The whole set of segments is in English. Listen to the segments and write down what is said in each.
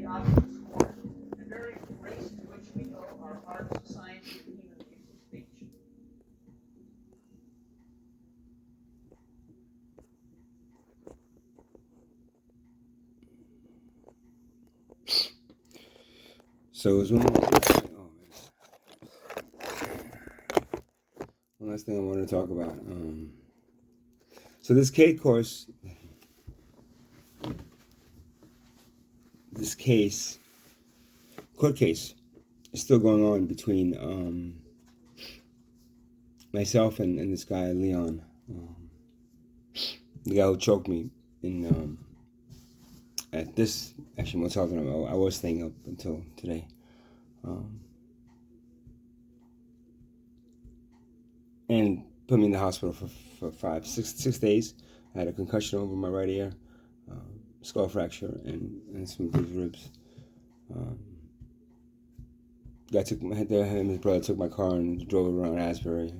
options for the very race to which we owe our art, science, and even the use of speech. So it was one last thing I wanted to talk about. So this court case is still going on between myself and this guy, Leon. The guy who choked me in at this actually motel that I was staying up until today. And put me in the hospital for 6 days. I had a concussion over my right ear, skull fracture, and some bruised ribs. Him and his brother took my car and drove it around Asbury,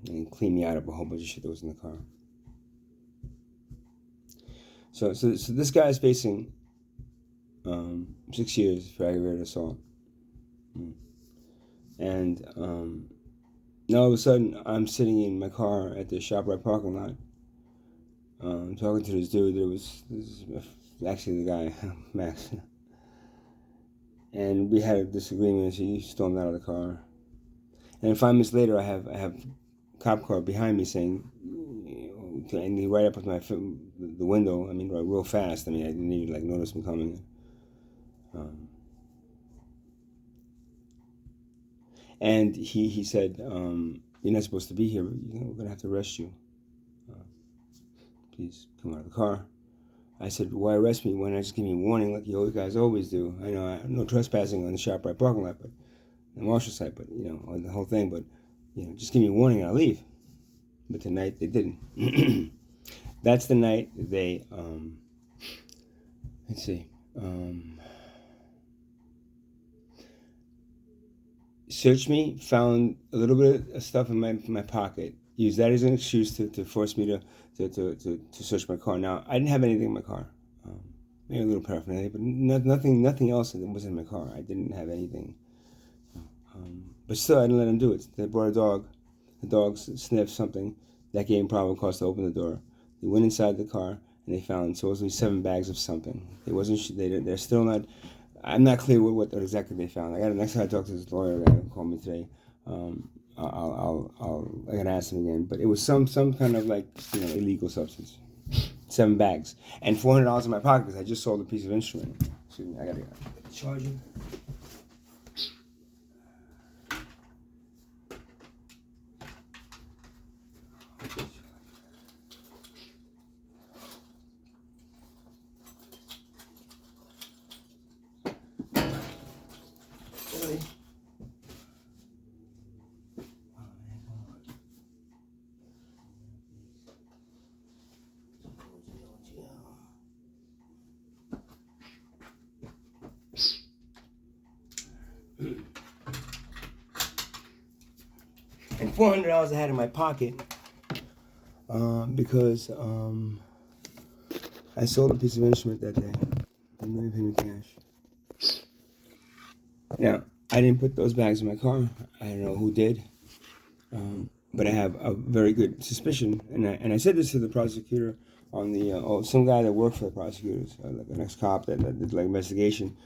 and cleaned me out of a whole bunch of shit that was in the car. So this guy is facing 6 years for aggravated assault, and now all of a sudden I'm sitting in my car at the ShopRite parking lot, talking to this dude. This is actually the guy, Max. And we had a disagreement. So he stormed out of the car. And 5 minutes later, I have a cop car behind me saying, and he right up with the window. I mean, real fast. I mean, I didn't even notice him coming. And he said, "You're not supposed to be here. We're gonna have to arrest you. Please come out of the car." I said, "Why arrest me? Why not just give me a warning like you guys always do? I know no trespassing on the ShopRite parking lot, but the marshal site, but on the whole thing. But just give me a warning and I'll leave." But tonight they didn't. That's the night they let's see, searched me, found a little bit of stuff in my pocket, used that as an excuse to force me to search my car. Now, I didn't have anything in my car. Maybe a little paraphernalia, but nothing else that was in my car. I didn't have anything. But still, I didn't let them do it. They brought a dog. The dog sniffed something. That gave them probable cause to open the door. They went inside the car, and they found supposedly 7 bags of something. They're still not... I'm not clear what exactly they found. Next time I talk to this lawyer guy who called me today, I gotta ask him again. But it was some kind of illegal substance. 7 bags and $400 in my pocket because I just sold a piece of instrument. Excuse me, I gotta get the charger. And $400 I had in my pocket because I sold a piece of instrument that day. And then they paid me cash. Now, I didn't put those bags in my car. I don't know who did. But I have a very good suspicion. And I said this to the prosecutor on the, some guy that worked for the prosecutors, like an ex-cop that did investigation.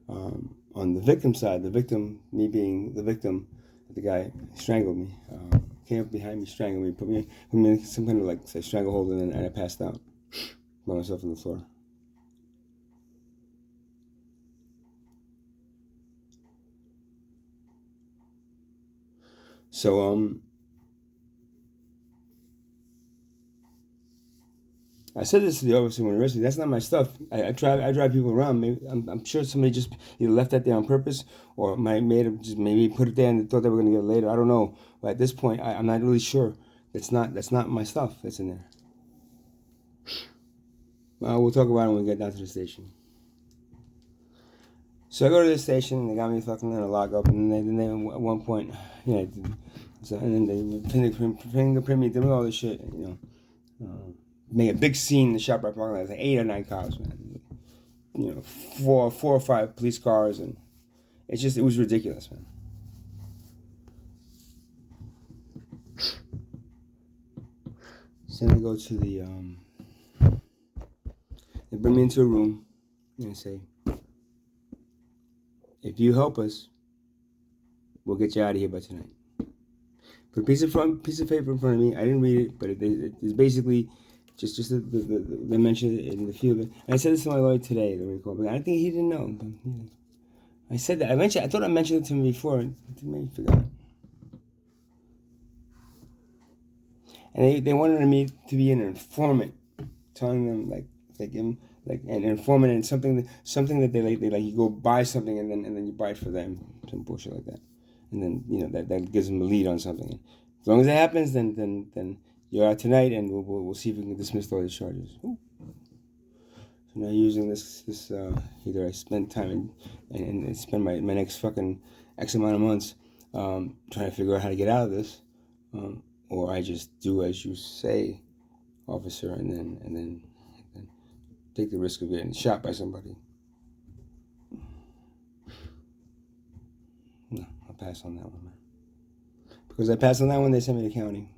On the victim side, the victim, me being the victim, the guy strangled me, came up behind me, strangled me, put me in some kind of stranglehold, and I passed out by myself on the floor. So I said this to the officer when he arrested me. That's not my stuff. I drive people around. Maybe I'm sure somebody just either left that there on purpose or maybe put it there and thought they were going to get it later. I don't know. But at this point, I'm not really sure. That's not my stuff that's in there. We'll talk about it when we get down to the station. So I go to the station and they got me fucking in a lockup, and then they at one point, so, and then they fingerprint me, doing all this shit, made a big scene in the ShopRite parking lot. There's 8 or 9 cops, man. 4 or 5 police cars, and it was ridiculous, man. So then I go to they bring me into a room and they say, if you help us, we'll get you out of here by tonight. Put a piece of paper in front of me. I didn't read it, but it's basically just they mentioned it in the field. And I said this to my lawyer today, the recall, but I think he didn't know. But, I said that. I thought I mentioned it to him before, and maybe he forgot. And they wanted me to be an informant, telling them like an informant and something that they like you go buy something and then you buy it for them, some bullshit like that, and then that gives them a lead on something. As long as it happens, then you're out tonight, and we'll see if we can dismiss all these charges. Ooh. So now using this either I spend time and spend my next fucking X amount of months trying to figure out how to get out of this. Or I just do as you say, officer, and then take the risk of getting shot by somebody. No, I'll pass on that one, man. Because I passed on that one, they sent me to county.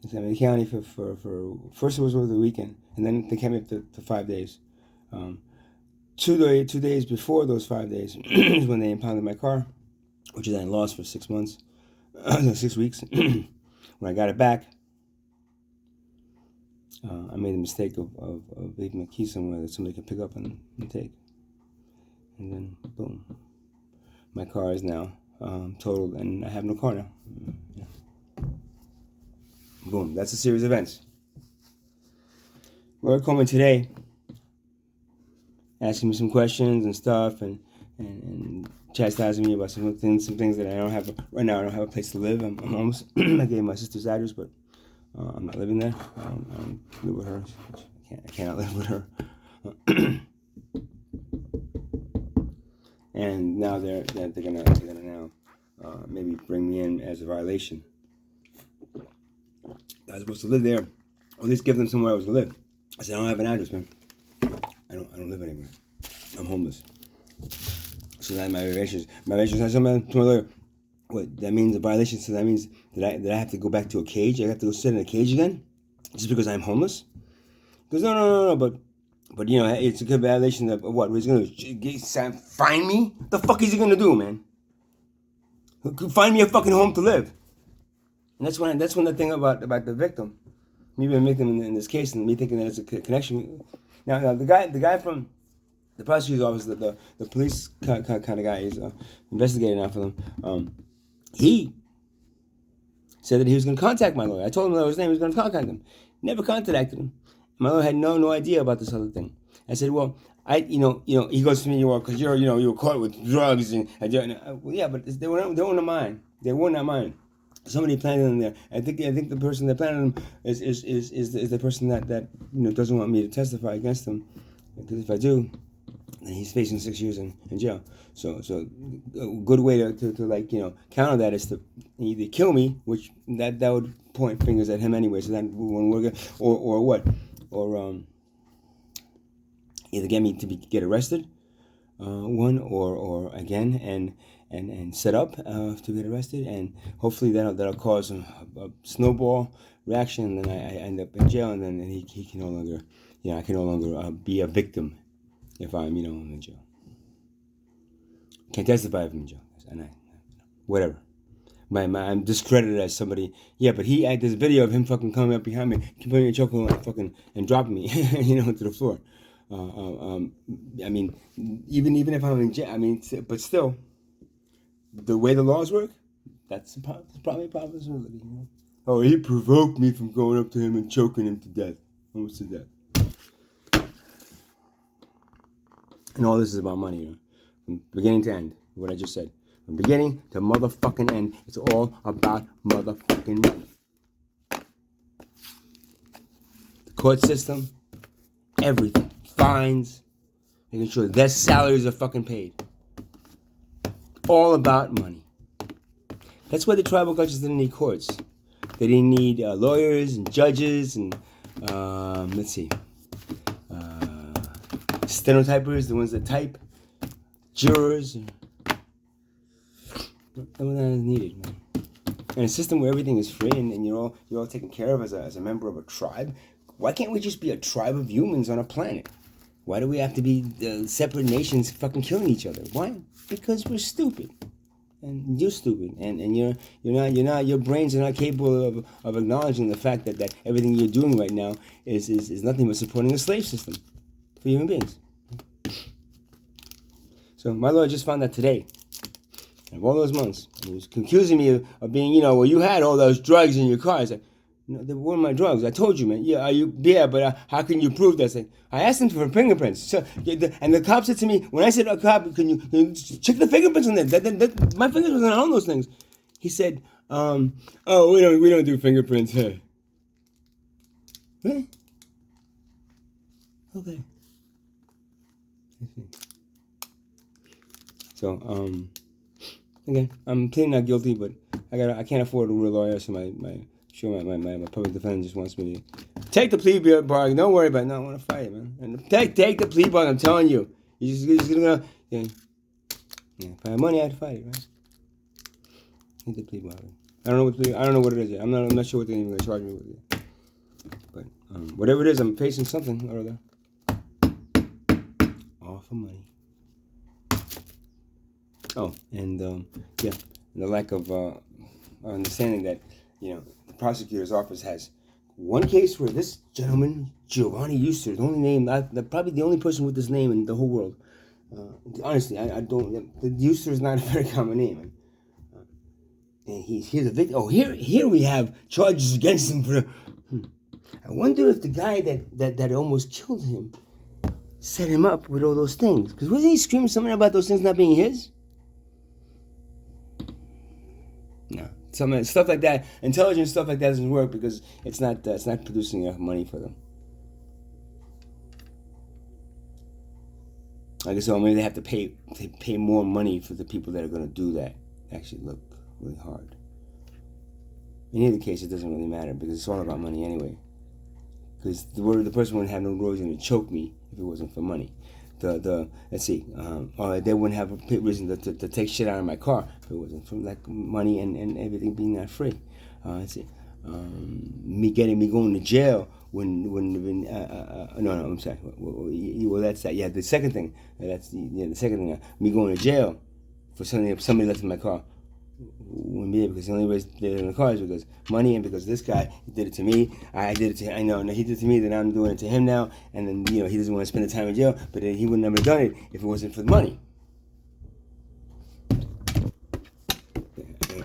They sent me to county for first it was over the weekend, and then they came up to 5 days. 2 days before those 5 days is when they impounded my car, which I then lost for 6 months, 6 weeks. When I got it back, I made the mistake of leaving my key somewhere that somebody could pick up and take. And then, boom. My car is now totaled, and I have no car now. Yeah. Boom. That's a series of events. Lawyer called me today, asking me some questions and stuff, and chastising me about some things that I don't have right now. I don't have a place to live. I'm almost. I gave my sister's address, but I'm not living there. I don't live with her. I cannot live with her. And now they're gonna now maybe bring me in as a violation. I was supposed to live there, or at least give them somewhere I was to live. I said I don't have an address, man. I don't live anywhere. I'm homeless. So that my violations. I said to my lawyer, what, that means a violation? So that means that I have to go back to a cage? I have to go sit in a cage again? Just because I'm homeless? He goes, no, but it's a good violation of what? He's going to find me? The fuck is he going to do, man? Find me a fucking home to live. And that's when the thing about the victim, me being a victim in this case, and me thinking that it's a connection. Now the guy from the prosecutor's office, the police kind of guy, he's investigating now for them. He said that he was going to contact my lawyer. I told him that his name. He was going to contact him. Never contacted him. My lawyer had no idea about this other thing. I said, well, he goes to me, well, because you were caught with drugs and well, yeah, but they weren't mine. They were not mine. Somebody planted them there. I think the person that planted them is the person that doesn't want me to testify against him, because if I do, then he's facing 6 years in jail. So a good way to counter that is to either kill me, which that would point fingers at him anyway. So that wouldn't work. Or what? Or either get me to get arrested, or again and set up to get arrested, and hopefully that'll cause a snowball reaction, and then I end up in jail, and then he can no longer, I can no longer be a victim if I'm in jail. Can't testify if I'm in jail, and whatever. I'm discredited as somebody. Yeah, but there's a video of him fucking coming up behind me, putting me in a chokehold and dropping me, to the floor. I mean, even if I'm in jail, but still, the way the laws work, that's probably a possibility. Oh, he provoked me from going up to him and choking him to death, almost to death. And all this is about money, from beginning to end. What I just said, from beginning to motherfucking end, it's all about motherfucking money. The court system, everything, fines, making sure their salaries are fucking paid. All about money. That's why the tribal cultures didn't need courts. They didn't need lawyers and judges and stenotypers, the ones that type, jurors. That was needed, man. In a system where everything is free and you're all taken care of as a member of a tribe, why can't we just be a tribe of humans on a planet? Why do we have to be separate nations fucking killing each other? Why? Because we're stupid. And you're stupid, and you're not. Your brains are not capable of acknowledging the fact that everything you're doing right now is nothing but supporting a slave system for human beings. So my lawyer just found that today. Of all those months, he was accusing me of being, well, you had all those drugs in your car. I said, no, they weren't my drugs. I told you, man. Yeah, but how can you prove that? I asked him for fingerprints. So, and the cop said to me, when I said, cop, can you check the fingerprints on that? My fingers wasn't on those things. He said, oh, we don't do fingerprints. Hey. Really? Okay. So, again, I'm pleading not guilty, but I can't afford a real lawyer, so my public defender just wants me to take the plea bargain. Don't worry about it. No, I want to fight it, man. And take the plea bargain. I'm telling you. You're just gonna if I have money, I have to fight it, right? Take the plea bargain. I don't know what it is yet. I'm not sure what they're even gonna charge me with yet. But whatever it is, I'm facing something or other. All for money. Oh, and the lack of understanding that the prosecutor's office has one case where this gentleman, Giovanni Euster, the only name, probably the only person with this name in the whole world. Honestly, I don't. The Euster is not a very common name. And he's a victim. Oh, here we have charges against him for. I wonder if the guy that almost killed him set him up with all those things. Because wasn't he screaming something about those things not being his? No, stuff like that, intelligent stuff like that doesn't work because it's not producing enough money for them. Like I said, maybe they have to pay more money for the people that are going to do that. Actually, look really hard. In either case, it doesn't really matter because it's all about money anyway. Because the person wouldn't have no reason to choke me if it wasn't for money. Let's see, they wouldn't have a reason to take shit out of my car if it wasn't for like money and everything being that free. Let's see, me going to jail when no, I'm sorry. Well, that's that. Yeah, the second thing. The second thing. Me going to jail for somebody left in my car. Wouldn't be because the only reason they're in the car is because money and because this guy did it to me. I did it to him. I know he did it to me, then I'm doing it to him now. And then he doesn't want to spend the time in jail, but then he wouldn't have done it if it wasn't for the money.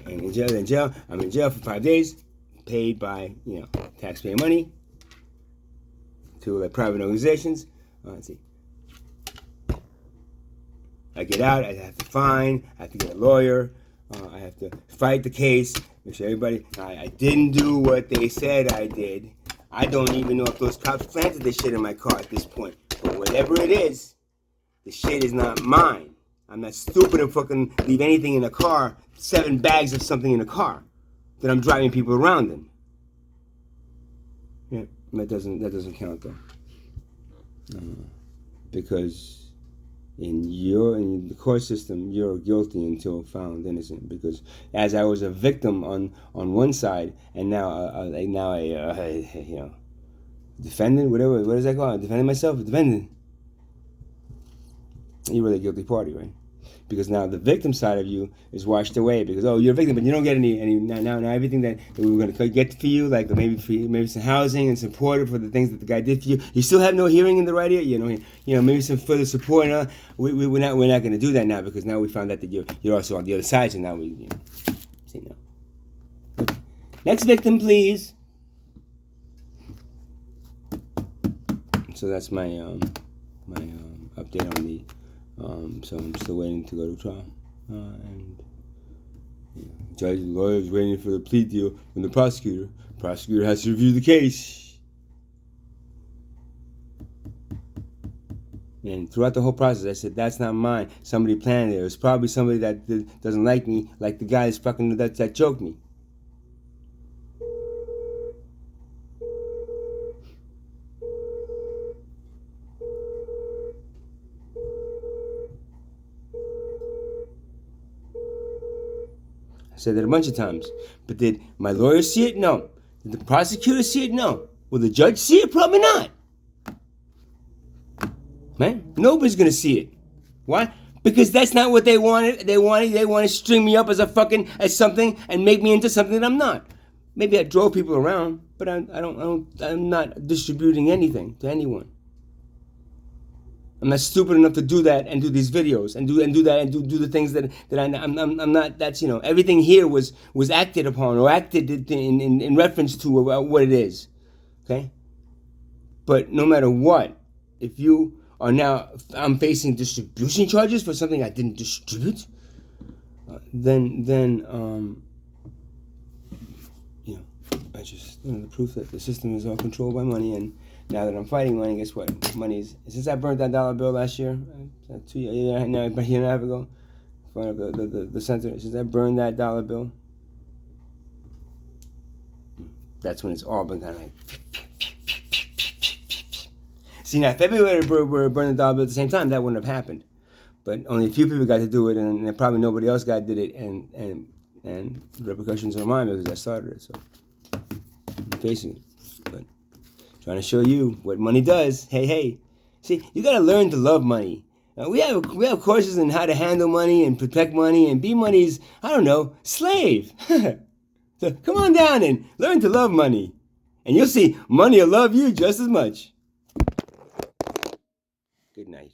And in jail, I'm in jail for 5 days, paid by taxpayer money to like private organizations. Let's see. I get out. I have to fine. I have to get a lawyer. I have to fight the case, make sure everybody, I didn't do what they said I did. I don't even know if those cops planted this shit in my car at this point. But whatever it is, the shit is not mine. I'm not stupid and fucking leave anything in the car, 7 bags of something in the car that I'm driving people around in. Yeah, that doesn't count though. Because in the court system, you're guilty until found innocent. Because as I was a victim on one side, and now a defendant, whatever, what is that called? Defending myself, defendant. You're really a guilty party, right? Because now the victim side of you is washed away because you're a victim, but you don't get any now everything that we were going to get for you, like maybe some housing and support for the things that the guy did for you. You still have no hearing in the right ear, maybe some further support. We're not going to do that now because now we found out that you're also on the other side. So now we say no. Okay. Next victim, please. So that's my update on the. So I'm still waiting to go to trial, and judge and lawyers waiting for the plea deal from the prosecutor. Prosecutor has to review the case, and throughout the whole process, I said that's not mine. Somebody planned it. It was probably somebody that doesn't like me, like the guy that choked me. said that a bunch of times. But did my lawyer see it? No. Did the prosecutor see it? No. Will the judge see it? Probably not. Man, nobody's gonna see it. Why? Because that's not what they wanted. They want to string me up as something and make me into something that I'm not. Maybe I drove people around, but I'm not distributing anything to anyone. I'm not stupid enough to do that and do these videos and do that and do the things that I'm not. That's, everything here was acted upon or acted in reference to what it is. Okay. But no matter what, if you are now, I'm facing distribution charges for something I didn't distribute, then I just, the proof that the system is all controlled by money. And now that I'm fighting money, guess what? Money is, since I burnt that dollar bill last year, about a year and a half ago, in front of the center, since I burned that dollar bill, that's when it's all been kind of like. See, now, if everybody were burning the dollar bill at the same time, that wouldn't have happened. But only a few people got to do it, and probably nobody else did it, and the repercussions are mine because I started it. So I'm facing it, but trying to show you what money does. Hey, see, you got to learn to love money. We have courses on how to handle money and protect money and be money's, I don't know, slave. So come on down and learn to love money, and you'll see money will love you just as much. Good night.